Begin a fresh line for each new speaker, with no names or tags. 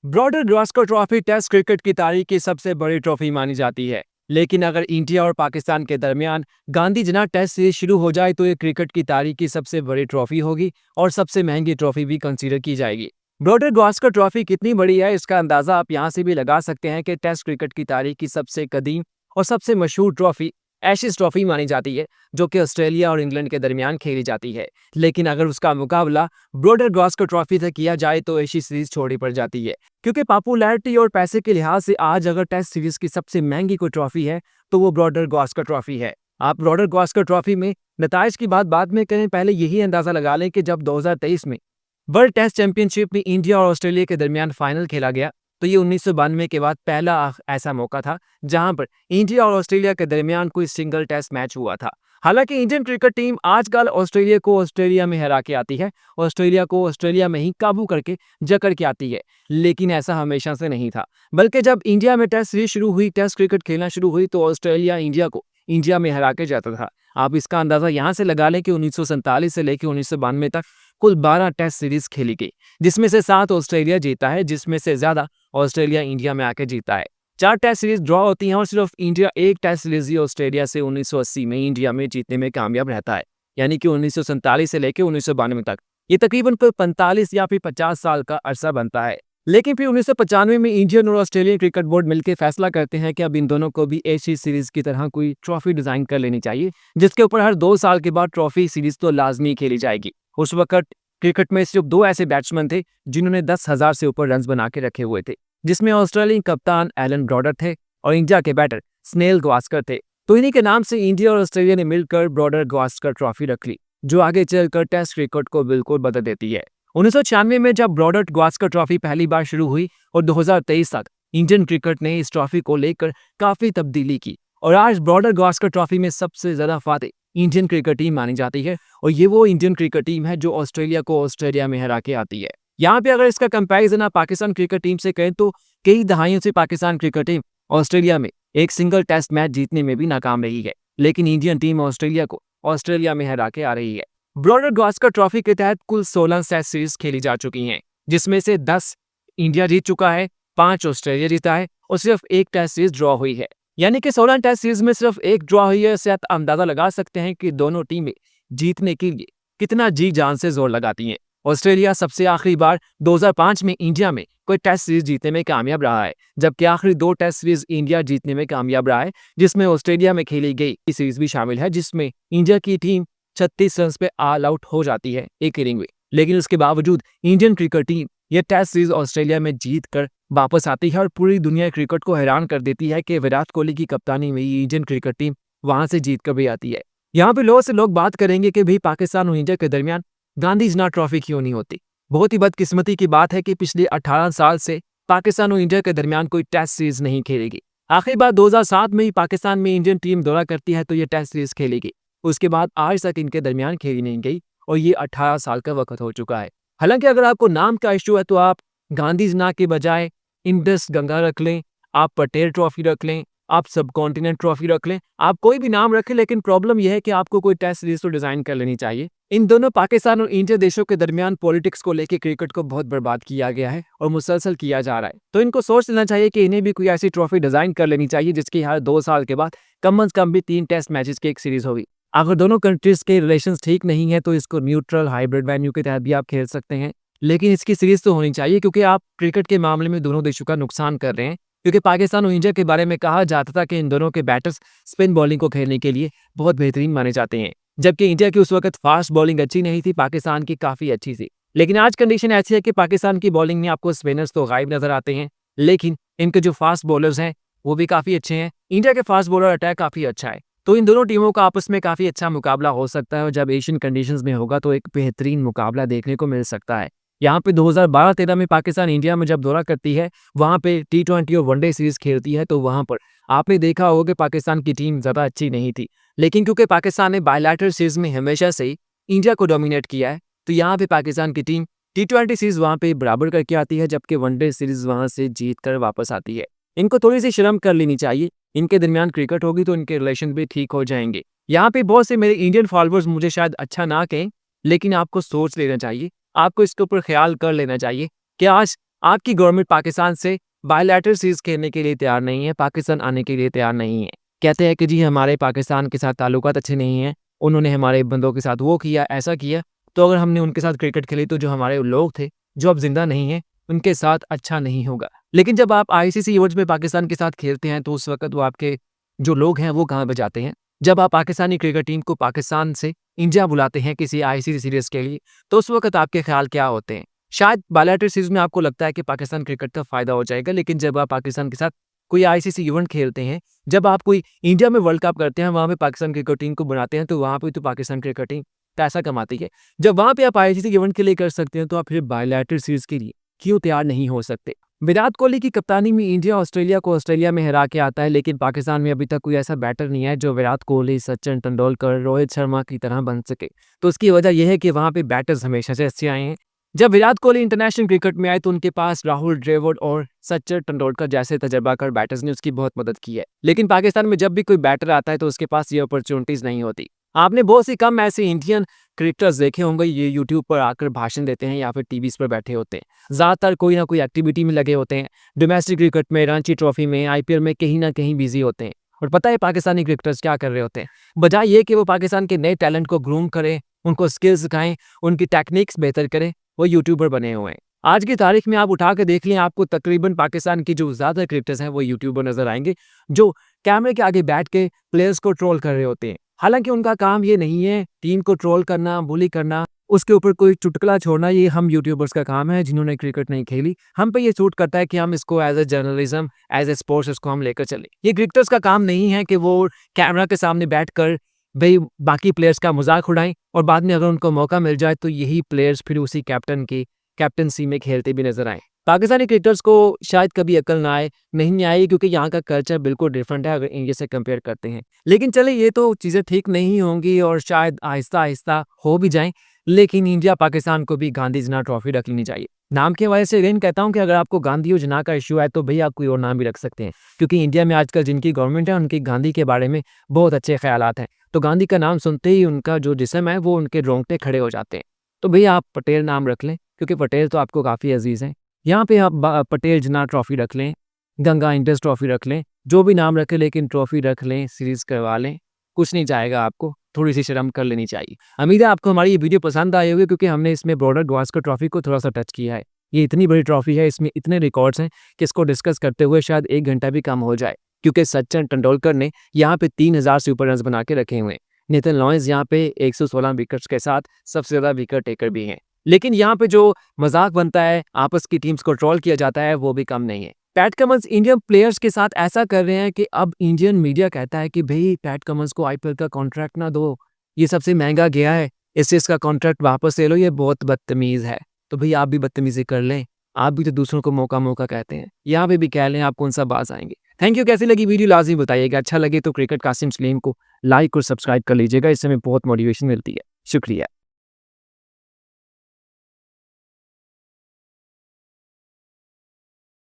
Broader Gavaskar trophy test cricket की तारीख की सबसे बड़ी ट्रॉफी मानी जाती है। लेकिन अगर इंडिया और पाकिस्तान के दरमियान गांधी जना टेस्ट सीरीज शुरू हो जाए तो ये क्रिकेट की तारीख की सबसे बड़ी ट्रॉफी होगी और सबसे महंगी ट्रॉफी भी कंसीडर की जाएगी। ब्रॉडर गावस्कर ट्रॉफी कितनी बड़ी है इसका अंदाजा आप यहां से भी लगा सकते हैं कि टेस्ट क्रिकेट की तारीख की सबसे कदीम और सबसे मशहूर ट्रॉफी एशेज ट्रॉफी मानी जाती है, जो कि ऑस्ट्रेलिया और इंग्लैंड के दरमियान खेली जाती है। लेकिन अगर उसका मुकाबला ब्रॉडर गावस्कर ट्रॉफी से किया जाए तो एशेज सीरीज छोड़ी पड़ जाती है, क्योंकि पॉपुलैरिटी और पैसे के लिहाज से आज अगर टेस्ट सीरीज की सबसे महंगी कोई ट्रॉफी है तो वो ब्रॉडर गावस्कर ट्रॉफी है। आप ब्रॉडर गावस्कर ट्रॉफी में नताइज की बात बाद में करें, पहले यही अंदाजा लगा लें कि जब 2023 में वर्ल्ड टेस्ट चैंपियनशिप में इंडिया और ऑस्ट्रेलिया के दरमियान फाइनल खेला गया तो ये 1992 के बाद पहला ऐसा मौका था जहां पर इंडिया और ऑस्ट्रेलिया के दरमियान कोई सिंगल टेस्ट मैच हुआ था। हालांकि इंडियन क्रिकेट टीम आजकल ऑस्ट्रेलिया को ऑस्ट्रेलिया में हरा के आती है, ऑस्ट्रेलिया को ऑस्ट्रेलिया में ही काबू करके जकड़ के आती है, लेकिन ऐसा हमेशा से नहीं था। बल्कि जब इंडिया में टेस्ट सीरीज शुरू हुई, टेस्ट क्रिकेट खेलना शुरू हुई तो ऑस्ट्रेलिया इंडिया को इंडिया में हरा के जाता था। आप इसका अंदाजा यहाँ से लगा लें कि 1947 से लेकर 1992 तक कुल 12 टेस्ट सीरीज खेली गई, जिसमें से 7 ऑस्ट्रेलिया जीता है, जिसमें से ज्यादा ऑस्ट्रेलिया इंडिया में आके जीता है। 4 टेस्ट सीरीज ड्रॉ होती हैं और सिर्फ इंडिया एक टेस्ट सीरीज ही ऑस्ट्रेलिया से 1980 में इंडिया में जीतने में कामयाब रहता है, यानी कि 1947 से लेकर 1992 तक। ये तकरीबन कोई 45 या फिर 50 साल का अरसा बनता है। लेकिन फिर 1995 में इंडियन और ऑस्ट्रेलियन क्रिकेट बोर्ड मिलकर फैसला करते हैं कि अब इन दोनों को भी एशिया सीरीज की तरह कोई ट्रॉफी डिजाइन कर लेनी चाहिए, जिसके ऊपर हर 2 साल के बाद ट्रॉफी सीरीज तो लाजमी खेली जाएगी। उस वक्त क्रिकेट में सिर्फ 2 ऐसे बैट्समैन थे जिन्होंने 10,000 से ऊपर रन बना के रखे हुए थे, जिसमें ऑस्ट्रेलियन कप्तान एलन ब्रॉडर थे और इंडिया के बैटर स्नेल गावस्कर थे। तो इन्हीं के नाम से इंडिया और ऑस्ट्रेलिया ने मिलकर ब्रॉडर गावस्कर ट्रॉफी रख ली, जो आगे चलकर टेस्ट क्रिकेट को बिल्कुल बदल देती है। 1996 में जब ब्रॉडर गावस्कर ट्रॉफी पहली बार शुरू हुई और 2023 तक इंडियन क्रिकेट ने इस ट्रॉफी को लेकर काफी तब्दीली की और आज ब्रॉडर गावस्कर ट्रॉफी में सबसे ज्यादा फाते इंडियन क्रिकेट टीम मानी जाती है और ये वो इंडियन क्रिकेट टीम है जो ऑस्ट्रेलिया को ऑस्ट्रेलिया में हरा के आती है। यहाँ पे अगर इसका कंपैरिजन आप पाकिस्तान क्रिकेट टीम से करें तो कई दहाइयों से पाकिस्तान क्रिकेट टीम ऑस्ट्रेलिया में एक सिंगल टेस्ट मैच जीतने में भी नाकाम रही है, लेकिन इंडियन टीम ऑस्ट्रेलिया को ऑस्ट्रेलिया में हरा के आ रही है। ब्रॉडर गावस्कर ट्रॉफी के तहत कुल 16 टेस्ट सीरीज खेली जा चुकी हैं, जिसमें से 10 इंडिया जीत चुका है, 5 ऑस्ट्रेलिया जीता है और सिर्फ एक टेस्ट सीरीज ड्रॉ हुई है, यानी कि 16 टेस्ट सीरीज में सिर्फ एक ड्रॉ हुई है। इससे आप अंदाजा लगा सकते हैं कि दोनों टीमें जीतने के लिए कितना जी जान से जोर लगाती हैं। ऑस्ट्रेलिया सबसे आखिरी बार 2005 में इंडिया में कोई टेस्ट सीरीज जीतने में कामयाब रहा है, जबकि आखिरी 2 टेस्ट सीरीज इंडिया जीतने में कामयाब रहा है, जिसमें ऑस्ट्रेलिया में खेली गई सीरीज भी शामिल है, जिसमें इंडिया की टीम 36 रन पे ऑल आउट हो जाती है एक इनिंग में। लेकिन उसके बावजूद इंडियन क्रिकेट टीम ये टेस्ट सीरीज ऑस्ट्रेलिया में जीत कर वापस आती है और पूरी दुनिया क्रिकेट को हैरान कर देती है कि विराट कोहली की कप्तानी में ये इंडियन क्रिकेट टीम वहां से जीत कर भी आती है। यहाँ पे लोगों से लोग बात करेंगे कि भाई पाकिस्तान और इंडिया के दरमियान गांधी जना ट्रॉफी क्यों नहीं होती। बहुत ही बदकिस्मती की बात है कि पिछले 18 साल से पाकिस्तान और इंडिया के दरमियान कोई टेस्ट सीरीज नहीं खेलेगी। आखिरी बार 2007 में ही पाकिस्तान में इंडियन टीम दौरा करती है तो ये टेस्ट सीरीज खेलेगी, उसके बाद आज तक इनके दरमियान खेली नहीं गई और ये 18 साल का वक्त हो चुका है। हालांकि अगर आपको नाम का इशू है तो आप गांधी जना के बजाय इंडस गंगा रख लें, आप पटेल ट्रॉफी रख लें, आप सब कॉन्टिनेंट ट्रॉफी रख लें, आप कोई भी नाम रखें, लेकिन प्रॉब्लम यह है कि आपको कोई टेस्ट सीरीज तो डिजाइन कर लेनी चाहिए। इन दोनों पाकिस्तान और इंडिया देशों के दरमियान पॉलिटिक्स को लेकर क्रिकेट को बहुत बर्बाद किया गया है और मुसलसल किया जा रहा है, तो इनको सोच लेना चाहिए कि इन्हें भी कोई ऐसी ट्रॉफी डिजाइन कर लेनी चाहिए जिसकी हर 2 साल के बाद कम से कम भी 3 टेस्ट मैचेस की एक सीरीज होगी। अगर दोनों कंट्रीज के रिलेशंस ठीक नहीं है तो इसको न्यूट्रल हाइब्रिड वेन्यू के तहत भी आप खेल सकते हैं, लेकिन इसकी सीरीज तो होनी चाहिए, क्योंकि आप क्रिकेट के मामले में दोनों देशों का नुकसान कर रहे हैं। क्योंकि पाकिस्तान और इंडिया के बारे में कहा जाता था कि इन दोनों के बैटर्स स्पिन बॉलिंग को खेलने के लिए बहुत बेहतरीन माने जाते हैं, जबकि इंडिया की उस वक्त फास्ट बॉलिंग अच्छी नहीं थी, पाकिस्तान की काफी अच्छी थी। लेकिन आज कंडीशन ऐसी है कि पाकिस्तान की बॉलिंग में आपको स्पिनर्स तो गायब नजर आते हैं, लेकिन इनके जो फास्ट बॉलर्स हैं वो भी काफी अच्छे हैं। इंडिया के फास्ट बॉलर अटैक काफी अच्छा है, तो इन दोनों टीमों का आपस में काफी अच्छा मुकाबला हो सकता है और जब एशियन कंडीशंस में होगा तो एक बेहतरीन मुकाबला देखने को मिल सकता है। यहाँ पे 2012-13 में पाकिस्तान इंडिया में जब दौरा करती है, वहाँ पे T20 और वनडे सीरीज खेलती है, तो वहाँ पर आपने देखा होगा कि पाकिस्तान की टीम ज़्यादा अच्छी नहीं थी, लेकिन क्योंकि पाकिस्तान ने बायलैटरल सीरीज में हमेशा से ही इंडिया को डोमिनेट किया है, तो यहाँ पे पाकिस्तान की टीम T20 सीरीज वहाँ पे बराबर करके आती है, जबकि वनडे सीरीज वहाँ से जीत कर वापस आती है। इनको थोड़ी सी शर्म कर लेनी चाहिए, इनके दरमियान क्रिकेट होगी तो इनके रिलेशन भी ठीक हो जाएंगे। यहाँ पे बहुत से मेरे इंडियन फॉलोअर्स मुझे शायद अच्छा ना कहें, लेकिन आपको सोच लेना चाहिए, आपको इसके ऊपर ख्याल कर लेना चाहिए कि आज आपकी गवर्नमेंट पाकिस्तान से बायलैटरल सीरीज खेलने के लिए तैयार नहीं है, पाकिस्तान आने के लिए तैयार नहीं है। कहते हैं कि जी हमारे पाकिस्तान के साथ ताल्लुकात अच्छे नहीं हैं, उन्होंने हमारे बंदों के साथ वो किया, ऐसा किया। तो अगर हमने उनके साथ क्रिकेट खेली तो जो हमारे लोग थे, जो अब ज़िंदा नहीं हैं, उनके साथ अच्छा नहीं होगा। लेकिन जब आप आईसीसी इवेंट्स में पाकिस्तान के साथ खेलते हैं तो उस वक़्त वो आपके जो लोग हैं वो कहाँ पे जाते हैं? जब आप पाकिस्तानी क्रिकेट टीम को पाकिस्तान से इंडिया बुलाते हैं किसी आईसीसी सीरीज़ के लिए, तो उस वक़्त आपके ख़्याल क्या होते हैं? शायद बायलैटरल सीरीज़ में आपको लगता है कि पाकिस्तान क्रिकेट का फ़ायदा हो जाएगा, लेकिन जब आप पाकिस्तान के साथ कोई आईसीसी इवेंट खेलते हैं, जब आप कोई इंडिया में वर्ल्ड कप करते हैं, वहाँ पे पाकिस्तान क्रिकेट टीम को बनाते हैं, तो वहाँ पे तो पाकिस्तान क्रिकेट टीम पैसा कमाती है। जब वहाँ पे आप आईसीसी इवेंट के लिए कर सकते हैं, तो आप फिर बायलैटरल सीरीज़ के लिए क्यों तैयार नहीं हो सकते? विराट कोहली की कप्तानी में इंडिया ऑस्ट्रेलिया को ऑस्ट्रेलिया में हरा के आता है, लेकिन पाकिस्तान में अभी तक कोई ऐसा बैटर नहीं है जो विराट कोहली, सचिन तेंदुलकर, रोहित शर्मा की तरह बन सके। तो उसकी वजह यह है कि वहाँ पे बैटर्स हमेशा से अच्छे आए हैं। जब विराट कोहली इंटरनेशनल क्रिकेट में आए तो उनके पास राहुल द्रविड़ और सचिन तेंदुलकर जैसे तजर्बाकार बैटर्स ने उसकी बहुत मदद की है। लेकिन पाकिस्तान में जब भी कोई बैटर आता है तो उसके पास ये अपॉर्चुनिटीज नहीं होती। आपने बहुत सी कम ऐसे इंडियन क्रिकेटर्स देखे होंगे ये यूट्यूब पर आकर भाषण देते हैं या फिर टीवीज पर बैठे होते हैं। ज़्यादातर कोई ना कोई एक्टिविटी में लगे होते हैं। डोमेस्टिक क्रिकेट में, रणजी ट्रॉफी में, आईपीएल में कहीं ना कहीं बिजी होते हैं। और पता है पाकिस्तानी क्रिकेटर्स क्या कर रहे होते हैं? बजाय ये कि वो पाकिस्तान के नए टैलेंट को ग्रूम करें, उनको स्किल्स सिखाएं, उनकी टेक्निक्स बेहतर करें, वो यूट्यूबर बने हुए हैं। आज की तारीख में आप उठा के देख लें, आपको तकरीबन पाकिस्तान की जो ज़्यादा क्रिकेटर्स हैं वो यूट्यूबर नजर आएंगे, जो कैमरे के आगे बैठ के प्लेयर्स को ट्रोल कर रहे होते हैं। हालांकि उनका काम ये नहीं है टीम को ट्रोल करना, बुली करना, उसके ऊपर कोई चुटकुला छोड़ना। ये हम यूट्यूबर्स का काम है जिन्होंने क्रिकेट नहीं खेली। हम पे ये सूट करता है कि हम इसको as a journalism, as a sports इसको हम लेकर चले। ये क्रिकेटर्स का काम नहीं है कि वो कैमरा के सामने बैठकर भाई बाकी प्लेयर्स का मजाक उड़ाएं और बाद में अगर उनको मौका मिल जाए तो यही प्लेयर्स फिर उसी कैप्टन की कैप्टनसी में खेलते भी नजर आए। पाकिस्तानी क्रिकेटर्स को शायद कभी अकल ना आए, नहीं आई, क्योंकि यहाँ का कल्चर बिल्कुल डिफरेंट है अगर इंडिया से कंपेयर करते हैं। लेकिन चले ये तो चीज़ें ठीक नहीं होंगी और शायद आहिस्ता आहिस्ता हो भी जाएं, लेकिन इंडिया पाकिस्तान को भी गांधी जिन्ना ट्रॉफी रख लेनी चाहिए। नाम की वजह से अगेन कहता हूँ कि अगर आपको गांधी और जिन्ना का इशू है तो भाई आप कोई और नाम भी रख सकते हैं, क्योंकि इंडिया में आजकल जिनकी गवर्नमेंट है उनकी गांधी के बारे में बहुत अच्छे ख्यालात हैं। तो गांधी का नाम सुनते ही उनका जो जिस्म है वो उनके रोंगटे खड़े हो जाते हैं। तो भैया आप पटेल नाम रख लें, क्योंकि पटेल तो आपको काफ़ी अजीज़ हैं। यहाँ पे आप पटेल जिन्ना ट्रॉफी रख लें, गंगा इंडस ट्रॉफी रख लें, जो भी नाम रखें, लेकिन ट्रॉफी रख लें, सीरीज़ करवा लें, कुछ नहीं जाएगा आपको। थोड़ी सी शर्म कर लेनी चाहिए। उम्मीद है आपको हमारी ये वीडियो पसंद आई होगी, क्योंकि हमने इसमें बॉर्डर गावस्कर ट्रॉफी को थोड़ा सा टच किया है। ये इतनी बड़ी ट्रॉफी है, इसमें इतने रिकॉर्ड्स हैं कि इसको डिस्कस करते हुए शायद 1 घंटा भी कम हो जाए, क्योंकि सचिन तेंदुलकर ने यहाँ पे 3000 सुपर रन्स बना के रखे हुए हैं। नेथन लॉयंस यहाँ पे 116 विकेट्स के साथ सबसे ज़्यादा विकेट टेकर भी हैं। लेकिन यहाँ पे जो मजाक बनता है, आपस की टीम्स को ट्रोल किया जाता है, वो भी कम नहीं है। पैट कमिंस इंडियन प्लेयर्स के साथ ऐसा कर रहे हैं कि अब इंडियन मीडिया कहता है कि भाई पैट कमिंस को आईपीएल का कॉन्ट्रैक्ट ना दो, ये सबसे महंगा गया है, इससे इसका कॉन्ट्रैक्ट वापस ले लो, ये बहुत बदतमीज़ है। तो भाई आप भी बदतमीज़ी कर लें, आप भी तो दूसरों को मौका मौका कहते हैं, यहाँ पे भी कह लें, आप कौन सा बाज आएंगे। Thank you. कैसी लगी वीडियो लाजमी बताइएगा। अच्छा लगे तो क्रिकेट कासिम सलीम को लाइक और सब्सक्राइब कर लीजिएगा, इससे हमें बहुत मोटिवेशन मिलती है। शुक्रिया।